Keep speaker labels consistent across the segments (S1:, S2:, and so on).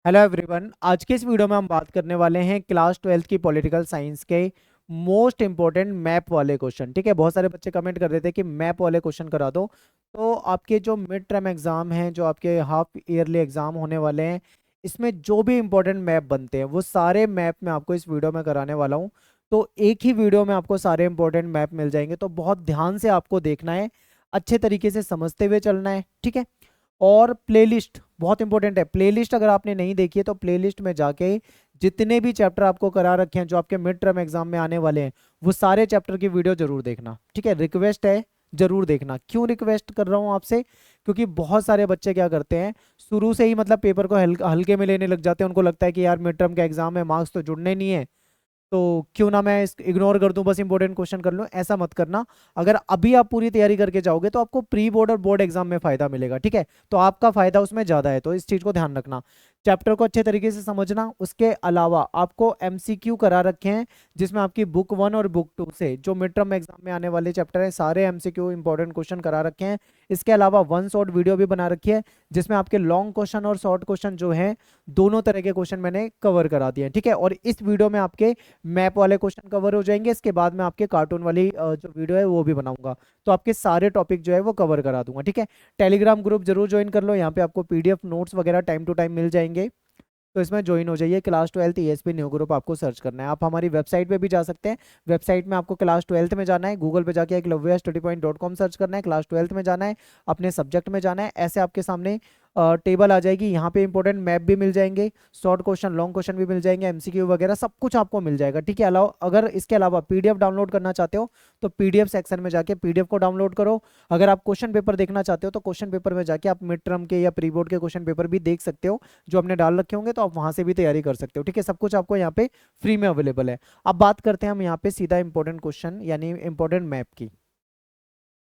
S1: Hello everyone. आज के इस वीडियो में हम बात करने वाले हैं क्लास 12th की पॉलिटिकल साइंस के मोस्ट इंपॉर्टेंट मैप वाले क्वेश्चन। ठीक है, बहुत सारे बच्चे कमेंट कर रहे थे कि मैप वाले क्वेश्चन करा दो। तो आपके जो मिड टर्म एग्जाम हैं, जो आपके हाफ ईयरली एग्जाम होने वाले हैं, इसमें जो भी इंपॉर्टेंट मैप बनते हैं वो सारे मैप मैं आपको इस वीडियो में कराने वाला हूँ। तो एक ही वीडियो में आपको सारे इंपॉर्टेंट मैप मिल जाएंगे, तो बहुत ध्यान से आपको देखना है, अच्छे तरीके से समझते हुए चलना है। ठीक है। और प्लेलिस्ट बहुत इंपॉर्टेंट है। प्लेलिस्ट अगर आपने नहीं देखी है तो प्लेलिस्ट में जाके जितने भी चैप्टर आपको करा रखे हैं जो आपके मिड टर्म एग्जाम में आने वाले हैं, वो सारे चैप्टर की वीडियो जरूर देखना। ठीक है, रिक्वेस्ट है, जरूर देखना। क्यों रिक्वेस्ट कर रहा हूं आपसे? क्योंकि बहुत सारे बच्चे क्या करते हैं, शुरू से ही मतलब पेपर को हल्के में लेने लग जाते हैं। उनको लगता है कि यार मिड टर्म का एग्जाम है, मार्क्स तो जुड़ने नहीं है, तो क्यों ना मैं इग्नोर कर दूं, बस इंपॉर्टेंट क्वेश्चन कर लूं। ऐसा मत करना। अगर अभी आप पूरी तैयारी करके जाओगे तो आपको प्री बोर्ड और बोर्ड एग्जाम में फायदा मिलेगा। ठीक है, तो आपका फायदा उसमें ज्यादा है, तो इस चीज को ध्यान रखना। चैप्टर को अच्छे तरीके से समझना। उसके अलावा आपको एमसीक्यू करा रखे हैं, जिसमें आपकी बुक 1 और बुक 2 से जो मिड टर्म एग्जाम में आने वाले चैप्टर है, सारे एमसीक्यू इंपॉर्टेंट क्वेश्चन करा रखे हैं। इसके अलावा वन शॉट वीडियो भी बना रखी है, जिसमें आपके लॉन्ग क्वेश्चन और शॉर्ट क्वेश्चन जो है, दोनों तरह के क्वेश्चन मैंने कवर करा दिए हैं। ठीक है, और इस वीडियो में आपके मैप वाले क्वेश्चन कवर हो जाएंगे। इसके बाद में आपके कार्टून वाली जो वीडियो है वो भी बनाऊंगा, तो आपके सारे टॉपिक जो है वो कवर करा दूंगा। ठीक है, टेलीग्राम ग्रुप जरूर ज्वाइन कर लो, यहाँ पे आपको पीडीएफ नोट्स वगैरह टाइम टू टाइम मिल जाएंगे, तो इसमें ज्वाइन हो जाइए। Class 12th ESP new group आपको सर्च करना है। आप हमारी वेबसाइट पे भी जा सकते हैं। वेबसाइट में आपको क्लास 12th में जाना है, गूगल पे जाके eklavyastudypoint.com सर्च करना है, क्लास 12th में जाना है, अपने सब्जेक्ट में जाना है। ऐसे आपके सामने टेबल आ जाएगी, यहाँ पे इंपॉर्टेंट मैप भी मिल जाएंगे, शॉर्ट क्वेश्चन लॉन्ग क्वेश्चन भी मिल जाएंगे, एमसीक्यू वगैरह सब कुछ आपको मिल जाएगा। ठीक है, अलावा अगर इसके अलावा पीडीएफ डाउनलोड करना चाहते हो तो पीडीएफ सेक्शन में जाके पीडीएफ को डाउनलोड करो। अगर आप क्वेश्चन पेपर देखना चाहते हो तो क्वेश्चन पेपर में जाके आप मिड टर्म के या प्री बोर्ड के क्वेश्चन पेपर भी देख सकते हो, जो आपने डाल रखे होंगे, तो आप वहां से भी तैयारी कर सकते हो। ठीक है, सब कुछ आपको यहाँ पे फ्री में अवेलेबल है। अब बात करते हैं हम यहाँ पे सीधा इंपॉर्टेंट क्वेश्चन यानी इंपॉर्टेंट मैप की।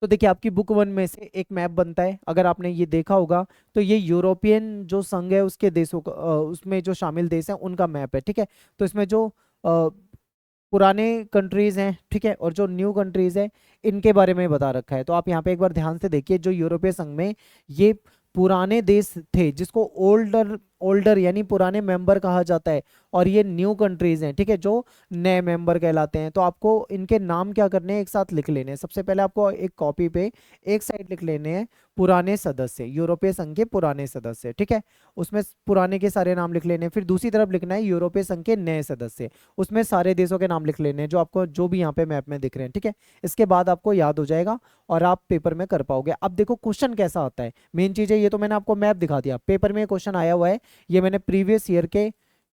S1: तो देखिए, आपकी बुक 1 में से एक मैप बनता है, अगर आपने ये देखा होगा तो ये यूरोपियन जो संघ है उसके देशों का उसमें जो शामिल देश हैं उनका मैप है। ठीक है, तो इसमें जो पुराने कंट्रीज हैं, ठीक है, और जो न्यू कंट्रीज हैं, इनके बारे में बता रखा है। तो आप यहाँ पे एक बार ध्यान से देखिए, जो यूरोपीय संघ में ये पुराने देश थे, जिसको ओल्डर ओल्डर यानी पुराने मेंबर कहा जाता है, और ये न्यू कंट्रीज हैं, ठीक है, जो नए मेंबर कहलाते हैं। तो आपको इनके नाम क्या करने हैं, एक साथ लिख लेने हैं। सबसे पहले आपको एक कॉपी पे एक साइड लिख लेने हैं पुराने सदस्य, यूरोपीय संघ के पुराने सदस्य। ठीक है, उसमें पुराने के सारे नाम लिख लेने हैं। फिर दूसरी तरफ लिखना है यूरोपीय संघ के नए सदस्य, उसमें सारे देशों के नाम लिख लेने हैं जो आपको जो भी यहाँ पे मैप में दिख रहे हैं। ठीक है, इसके बाद आपको याद हो जाएगा और आप पेपर में कर पाओगे। अब देखो क्वेश्चन कैसा आता है, मेन चीज है, ये तो मैंने आपको मैप दिखा दिया, पेपर में क्वेश्चन आया हुआ है, ये मैंने प्रीवियस ईयर के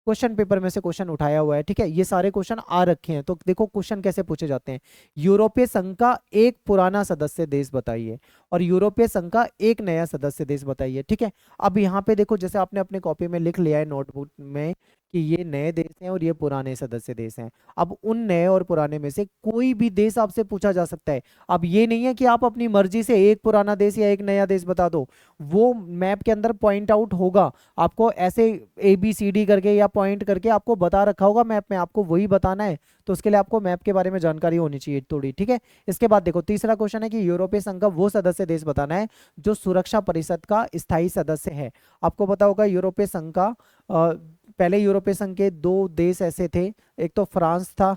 S1: क्वेश्चन पेपर में से क्वेश्चन उठाया हुआ है। ठीक है, ये सारे क्वेश्चन आ रखे हैं। तो देखो क्वेश्चन कैसे पूछे जाते हैं। यूरोपीय संघ का एक पुराना सदस्य देश बताइए और यूरोपीय संघ का एक नया सदस्य देश बताइए। ठीक है, अब यहाँ पे देखो, जैसे आपने अपने कॉपी में लिख लिया है नोटबुक में कि ये नए देश हैं और ये पुराने सदस्य देश हैं। अब उन नए और पुराने में से कोई भी देश आपसे पूछा जा सकता है। अब ये नहीं है कि आप अपनी मर्जी से एक पुराना देश या एक नया देश बता दो, वो मैप के अंदर पॉइंट आउट होगा। आपको ऐसे ABCD करके या पॉइंट करके आपको बता रखा होगा मैप में, आपको वही बताना है। तो उसके लिए आपको मैप के बारे में जानकारी होनी चाहिए थोड़ी। ठीक है, इसके बाद देखो तीसरा क्वेश्चन है कि यूरोपीय संघ का वो सदस्य देश बताना है जो सुरक्षा परिषद का स्थायी सदस्य है। आपको पता होगा यूरोपीय संघ का पहले यूरोपीय संघ के दो देश ऐसे थे, एक तो फ्रांस था,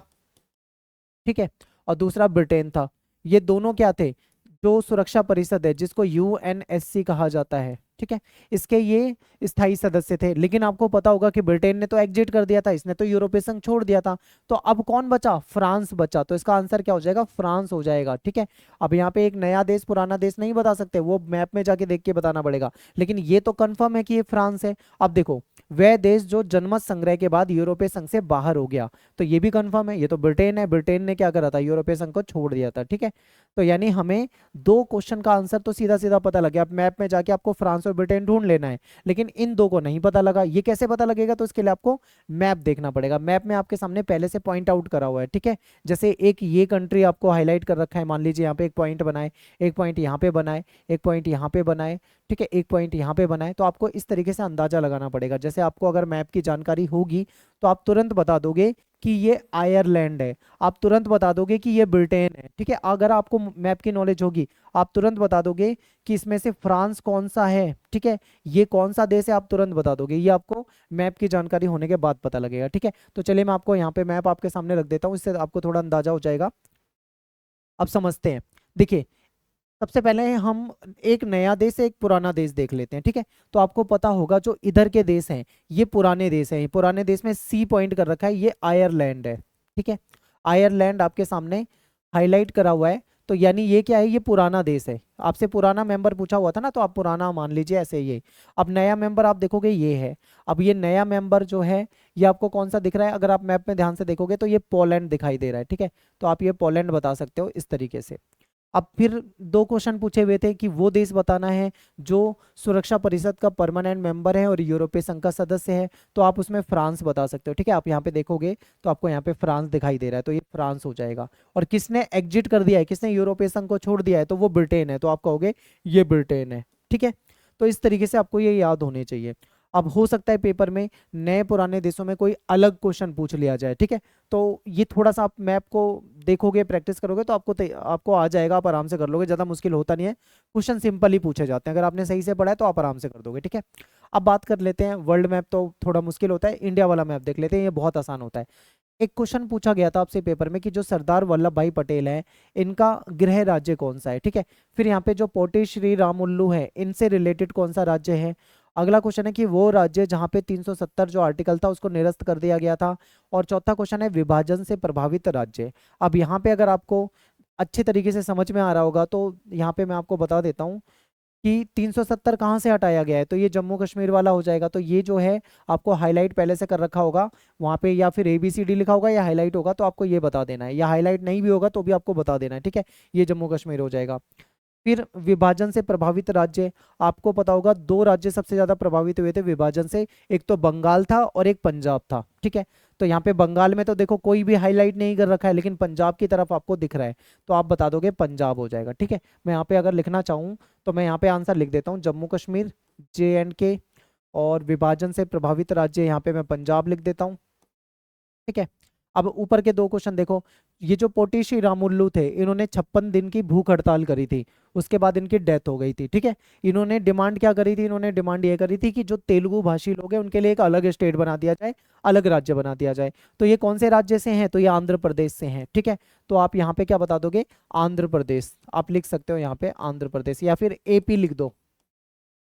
S1: ठीक है, और दूसरा ब्रिटेन था। ये दोनों क्या थे, जो सुरक्षा परिषद है जिसको UNSC कहा जाता है, ठीक है, इसके ये स्थायी सदस्य थे। लेकिन आपको पता होगा कि ब्रिटेन ने तो एग्जिट कर दिया था, इसने तो यूरोपीय संघ छोड़ दिया था। तो अब कौन बचा, फ्रांस बचा। तो इसका आंसर क्या हो जाएगा, फ्रांस हो जाएगा। ठीक है, अब यहाँ पे एक नया देश पुराना देश नहीं बता सकते, वो मैप में जाके देख के बताना पड़ेगा, लेकिन ये तो कंफर्म है कि ये फ्रांस है। अब देखो, वह देश जो जनमत संग्रह के बाद यूरोपीय संघ से बाहर हो गया, तो ये भी कंफर्म है, ये तो ब्रिटेन है। ब्रिटेन ने क्या करा था, यूरोपीय संघ को छोड़ दिया था। ठीक है, तो यानी हमें दो क्वेश्चन का आंसर तो सीधा सीधा पता लग गया। अब मैप में जाके आपको फ्रांस और ब्रिटेन ढूंढ लेना है, लेकिन इन दो को नहीं पता लगा। ये कैसे पता लगेगा, तो इसके लिए आपको मैप देखना पड़ेगा। मैप में आपके सामने पहले से पॉइंट आउट करा हुआ है। ठीक है, जैसे एक ये कंट्री आपको हाईलाइट कर रखा है, मान लीजिए यहाँ पे एक पॉइंट बनाए, एक पॉइंट यहाँ पे बनाए, एक पॉइंट यहाँ पे बनाए, ठीक है, एक पॉइंट यहाँ पे बना है। तो आपको इस तरीके से अंदाजा लगाना पड़ेगा। जैसे आपको अगर मैप की जानकारी होगी तो आप तुरंत बता दोगे कि ये आयरलैंड है, आप तुरंत बता दोगे कि ये ब्रिटेन है। ठीक है, अगर आपको मैप की नॉलेज होगी आप तुरंत बता दोगे कि इसमें से फ्रांस कौन सा है, ठीक है, ये कौन सा देश है, आप तुरंत बता दोगे। ये आपको मैप की जानकारी होने के बाद पता लगेगा। ठीक है, तो चलिए मैं आपको यहाँ पे मैप आपके सामने रख देता हूँ, इससे आपको थोड़ा अंदाजा हो जाएगा। अब समझते हैं। देखिए, सबसे पहले हम एक नया देश एक पुराना देश देख लेते हैं। ठीक है, तो आपको पता होगा जो इधर के देश हैं ये पुराने देश हैं। पुराने देश में सी पॉइंट कर रखा है, ये आयरलैंड है। ठीक है, आयरलैंड आपके सामने हाईलाइट करा हुआ है। तो यानी ये क्या है, ये पुराना देश है। आपसे पुराना मेंबर पूछा हुआ था ना, तो आप पुराना मान लीजिए ऐसे। ये अब नया मेंबर आप देखोगे ये है। अब ये नया मेंबर जो है ये आपको कौन सा दिख रहा है, अगर आप मैप में ध्यान से देखोगे तो ये पोलैंड दिखाई दे रहा है। ठीक है, तो आप ये पोलैंड बता सकते हो इस तरीके से। अब फिर दो क्वेश्चन पूछे हुए थे कि वो देश बताना है जो सुरक्षा परिषद का परमानेंट मेंबर है और यूरोपीय संघ का सदस्य है। तो आप उसमें फ्रांस बता सकते हो। ठीक है, आप यहाँ पे देखोगे तो आपको यहाँ पे फ्रांस दिखाई दे रहा है, तो ये फ्रांस हो जाएगा। और किसने एग्जिट कर दिया है, किसने यूरोपीय संघ को छोड़ दिया है, तो वो ब्रिटेन है, तो आप कहोगे ये ब्रिटेन है। ठीक है, तो इस तरीके से आपको ये याद होने चाहिए। अब हो सकता है पेपर में नए पुराने देशों में कोई अलग क्वेश्चन पूछ लिया जाए। ठीक है, तो ये थोड़ा सा आप मैप को देखोगे, प्रैक्टिस करोगे तो आपको आ जाएगा, आप आराम से कर लोगे, ज़्यादा मुश्किल होता नहीं है। क्वेश्चन सिंपल ही पूछे जाते हैं, अगर आपने सही से पढ़ा है तो आप आराम से कर दोगे। ठीक है, अब बात कर लेते हैं वर्ल्ड मैप, तो थोड़ा मुश्किल होता है। इंडिया वाला मैप देख लेते हैं, ये बहुत आसान होता है। एक क्वेश्चन पूछा गया था आपसे पेपर में कि जो सरदार वल्लभ भाई पटेल है इनका गृह राज्य कौन सा है। ठीक है, फिर यहाँ पे जो पोटी श्री रामुल्लू है इनसे रिलेटेड कौन सा राज्य है। अगला क्वेश्चन है कि वो राज्य जहाँ पे 370 जो आर्टिकल था उसको निरस्त कर दिया गया था। और चौथा क्वेश्चन है विभाजन से प्रभावित राज्य। अब यहाँ पे अगर आपको अच्छे तरीके से समझ में आ रहा होगा तो यहाँ पे मैं आपको बता देता हूँ कि 370 कहाँ से हटाया गया है, तो ये जम्मू कश्मीर वाला हो जाएगा। तो ये जो है आपको हाईलाइट पहले से कर रखा होगा वहाँ पे, या फिर ABCD लिखा होगा या हाईलाइट होगा, तो आपको ये बता देना है, या हाईलाइट नहीं भी होगा तो भी आपको बता देना है। ठीक है, ये जम्मू कश्मीर हो जाएगा। फिर विभाजन से प्रभावित राज्य, आपको पता होगा दो राज्य सबसे ज्यादा प्रभावित हुए थे विभाजन से, एक तो बंगाल था और एक पंजाब था। ठीक है, तो यहाँ पे बंगाल में तो देखो कोई भी हाईलाइट नहीं कर रखा है, लेकिन पंजाब की तरफ आपको दिख रहा है, तो आप बता दोगे पंजाब हो जाएगा। ठीक है, मैं यहाँ पे अगर लिखना चाहूँ तो मैं यहाँ पे आंसर लिख देता हूँ जम्मू कश्मीर JNK, और विभाजन से प्रभावित राज्य यहाँ पे मैं पंजाब लिख देता हूँ। ठीक है, अब ऊपर के दो क्वेश्चन देखो। ये जो पोटी श्री रामुल्लू थे इन्होंने 56 दिन की भूख हड़ताल करी थी, उसके बाद इनकी डेथ हो गई थी। ठीक है, इन्होंने डिमांड क्या करी थी, इन्होंने डिमांड ये करी थी कि जो तेलुगु भाषी लोग हैं उनके लिए एक अलग स्टेट बना दिया जाए, अलग राज्य बना दिया जाए। तो ये कौन से राज्य से हैं, तो ये आंध्र प्रदेश से हैं। ठीक है, तो आप यहाँ पे क्या बता दोगे, आंध्र प्रदेश आप लिख सकते हो, यहाँ पे आंध्र प्रदेश या फिर AP लिख दो।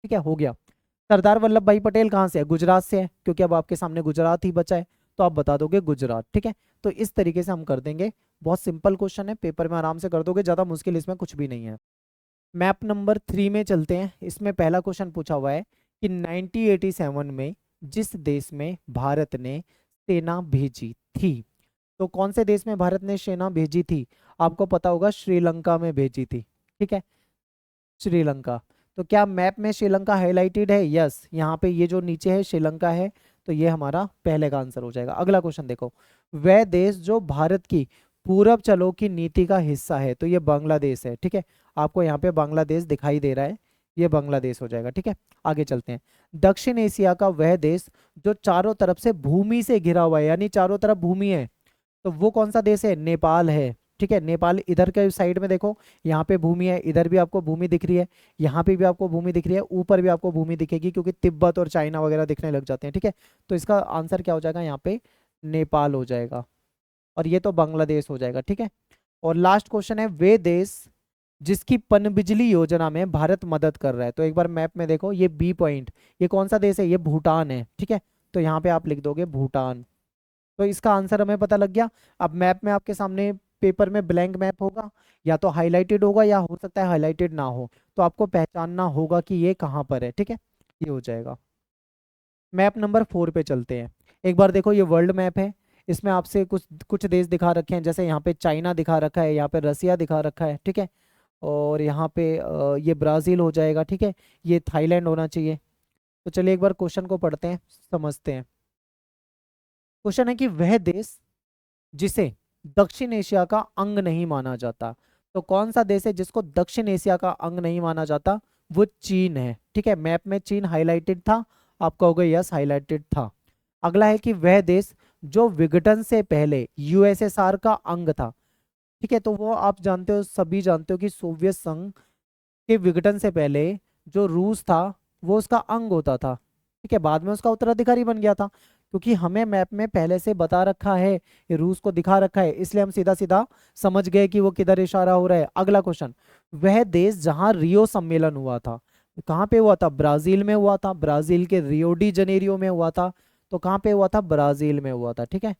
S1: ठीक है, हो गया। सरदार वल्लभ भाई पटेल कहाँ से है, गुजरात से है, क्योंकि अब आपके सामने गुजरात ही बचा है, तो आप बता दोगे गुजरात। ठीक है, तो इस तरीके से हम कर देंगे। बहुत सिंपल क्वेश्चन है, पेपर में आराम से कर दोगे, ज्यादा मुश्किल इसमें कुछ भी नहीं है। मैप नंबर 3 में चलते हैं। इसमें पहला क्वेश्चन पूछा हुआ है कि 1987 में जिस देश में भारत ने सेना भेजी थी, तो कौन से देश में भारत ने सेना भेजी थी, आपको पता होगा श्रीलंका में भेजी थी। ठीक है, श्रीलंका। तो क्या मैप में श्रीलंका हाईलाइटेड है, यस, यहाँ पे ये जो नीचे है श्रीलंका है, तो ये हमारा पहले का आंसर हो जाएगा। अगला क्वेश्चन देखो, वह देश जो भारत की पूरब चलो की नीति का हिस्सा है, तो ये बांग्लादेश है। ठीक है, आपको यहाँ पे बांग्लादेश दिखाई दे रहा है, ये बांग्लादेश हो जाएगा। ठीक है, आगे चलते हैं। दक्षिण एशिया का वह देश जो चारों तरफ से भूमि से घिरा हुआ है, यानी चारों तरफ भूमि है, तो वो कौन सा देश है, नेपाल है। ठीक है, नेपाल इधर के साइड में देखो, यहाँ पे भूमि है, इधर भी आपको भूमि दिख रही है, यहाँ पे भी आपको भूमि दिख रही है, ऊपर भी आपको भूमि दिखेगी, क्योंकि तिब्बत और चाइना वगैरह दिखने लग जाते हैं। ठीक है, तो इसका आंसर क्या हो जाएगा, यहाँ पे नेपाल हो जाएगा, और ये तो बांग्लादेश हो जाएगा। ठीक है, और लास्ट क्वेश्चन है, वे देश जिसकी पनबिजली योजना में भारत मदद कर रहा है, तो एक बार मैप में देखो, ये B पॉइंट, ये कौन सा देश है, ये भूटान है। ठीक है, तो यहाँ पे आप लिख दोगे भूटान, तो इसका आंसर हमें पता लग गया। अब मैप में आपके सामने पेपर में ब्लैंक मैप होगा, या तो हाईलाइटेड होगा या हो सकता है हाईलाइटेड ना हो, तो आपको पहचानना होगा कि ये कहाँ पर है। ठीक है, ये हो जाएगा। मैप नंबर 4 पे चलते हैं। एक बार देखो, ये वर्ल्ड मैप है, इसमें आपसे कुछ कुछ देश दिखा रखे हैं, जैसे यहाँ पे चाइना दिखा रखा है, यहाँ पे रसिया दिखा रखा है। ठीक है, और यहाँ पे ये ब्राज़ील हो जाएगा। ठीक है, ये थाईलैंड होना चाहिए। तो चलिए एक बार क्वेश्चन को पढ़ते हैं, समझते हैं। क्वेश्चन है कि वह देश जिसे दक्षिण एशिया का अंग नहीं माना जाता, तो कौन सा देश है जिसको दक्षिण एशिया का अंग नहीं माना जाता, वो चीन है। ठीक है, मैप में चीन हाईलाइटेड था, आप कहोगे यस हाईलाइटेड था। अगला है कि वह देश जो विघटन से पहले यूएसएसआर का अंग था। ठीक है, तो वो आप जानते हो, सभी जानते हो कि सोवियत संघ के विघटन से पहले जो रूस था वो उसका अंग होता था। ठीक है, बाद में उसका उत्तराधिकारी बन गया था। क्योंकि हमें मैप में पहले से बता रखा है, ये रूस को दिखा रखा है, इसलिए हम सीधा सीधा समझ गए कि वो किधर इशारा हो रहा है। अगला क्वेश्चन, वह देश जहां रियो सम्मेलन हुआ था, कहाँ पे हुआ था? ब्राजील में हुआ था, ब्राजील के रियो डी जनेरियो में हुआ था। तो कहाँ पे हुआ था? ब्राजील में हुआ था। ठीक है,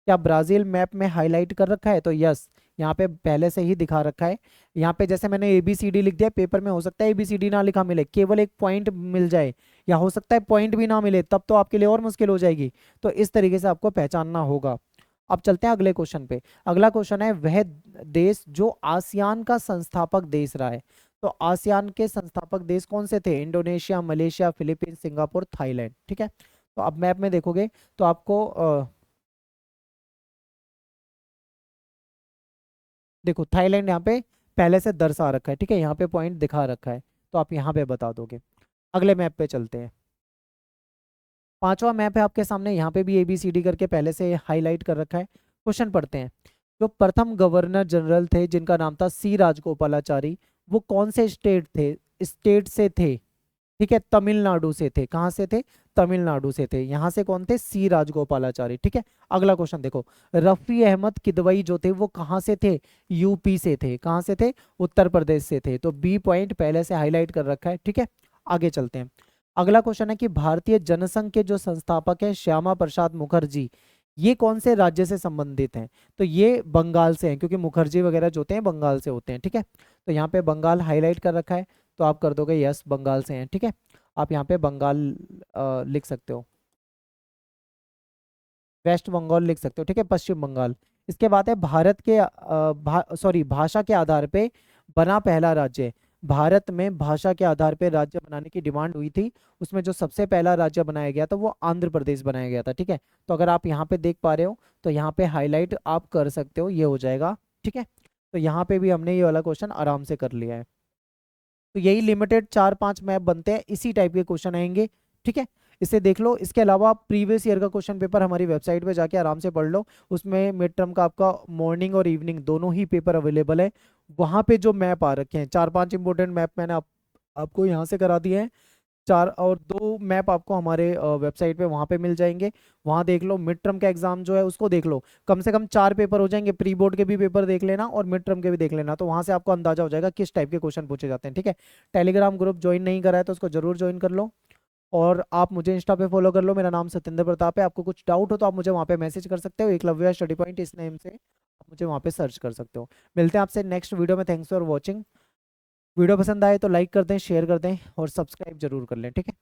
S1: क्या ब्राजील मैप में हाईलाइट कर रखा है? तो यस, यहाँ पे पहले से ही दिखा रखा है। यहाँ पे जैसे मैंने ABCD लिख दिया, पेपर में हो सकता है ABCD ना लिखा मिले, केवल एक पॉइंट मिल जाए, या हो सकता है पॉइंट भी ना मिले, तब तो आपके लिए और मुश्किल हो जाएगी। तो इस तरीके से आपको पहचानना होगा। अब चलते हैं अगले क्वेश्चन पे। अगला क्वेश्चन है, वह देश जो आसियान का संस्थापक देश रहा है। तो आसियान के संस्थापक देश कौन से थे? Indonesia, Malaysia, Philippines, Singapore, Thailand. ठीक है, तो अब मैप में देखोगे तो आपको देखो थाईलैंड यहाँ पे पहले से दर्शा रखा है। ठीक है, यहाँ पे पॉइंट दिखा रखा है, तो आप यहाँ पे बता दोगे। अगले मैप पे चलते हैं। पांचवा मैप है आपके सामने, यहाँ पे भी ABCD करके पहले से हाईलाइट कर रखा है। क्वेश्चन पढ़ते हैं। जो प्रथम गवर्नर जनरल थे जिनका नाम था C राजगोपालाचारी, वो कौन से स्टेट से थे? ठीक है, तमिलनाडु से थे। कहाँ से थे? तमिलनाडु से थे। यहाँ से कौन थे? C राजगोपालाचारी। ठीक है, अगला क्वेश्चन देखो। रफी अहमद किदवई जो थे वो कहाँ से थे? यूपी से थे। कहाँ से थे? उत्तर प्रदेश से थे। तो B पॉइंट पहले से हाईलाइट कर रखा है। ठीक है, आगे चलते हैं। अगला क्वेश्चन है कि भारतीय जनसंघ के जो संस्थापक है श्यामा प्रसाद मुखर्जी, ये कौन से राज्य से संबंधित हैं? तो ये बंगाल से हैं, क्योंकि मुखर्जी वगैरह जो होते हैं बंगाल से होते हैं। ठीक है, तो यहाँ पे बंगाल हाईलाइट कर रखा है, तो आप कर दोगे यस बंगाल से हैं। ठीक है, आप यहाँ पे बंगाल लिख सकते हो, वेस्ट बंगाल लिख सकते हो। ठीक है, पश्चिम बंगाल। इसके बाद है भारत के भाषा के आधार पे बना पहला राज्य। भारत में भाषा के आधार पे राज्य बनाने की डिमांड हुई थी, उसमें जो सबसे पहला राज्य बनाया गया था वो आंध्र प्रदेश बनाया गया था। ठीक है, तो अगर आप यहाँ पे देख पा रहे हो तो यहाँ पे हाईलाइट आप कर सकते हो, ये हो जाएगा। ठीक है, तो यहाँ पे भी हमने ये वाला क्वेश्चन आराम से कर लिया है। तो यही लिमिटेड 4-5 मैप बनते हैं, इसी टाइप के क्वेश्चन आएंगे। ठीक है, इसे देख लो। इसके अलावा आप प्रीवियस ईयर का क्वेश्चन पेपर हमारी वेबसाइट पे जाके आराम से पढ़ लो, उसमें मिड टर्म का आपका मॉर्निंग और इवनिंग दोनों ही पेपर अवेलेबल है। वहाँ पे जो मैप आ रखे हैं, 4-5 इंपॉर्टेंट मैप मैंने आपको यहाँ से करा दिए हैं। 4 और 2 मैप आपको हमारे वेबसाइट पे वहाँ पे मिल जाएंगे। वहाँ देख लो। मिड टर्म का एग्जाम जो है उसको देख लो, कम से कम 4 पेपर हो जाएंगे, प्री बोर्ड के भी पेपर देख लेना और मिड टर्म के भी देख लेना, तो वहाँ से आपको अंदाजा हो जाएगा किस टाइप के क्वेश्चन पूछे जाते हैं। ठीक है, टेलीग्राम ग्रुप ज्वाइन नहीं करा है तो उसको जरूर ज्वाइन कर लो, और आप मुझे इंस्टा पे फॉलो कर लो। मेरा नाम सत्येंद्र प्रताप है। आपको कुछ डाउट हो तो आप मुझे वहाँ पे मैसेज कर सकते हो, एकलव्य स्टडी पॉइंट इस नेम से आप मुझे वहाँ पे सर्च कर सकते हो। मिलते हैं आपसे नेक्स्ट वीडियो में। Thanks for watching. वीडियो पसंद आए तो लाइक कर दें, शेयर कर दें और सब्सक्राइब जरूर कर लें। ठीक है।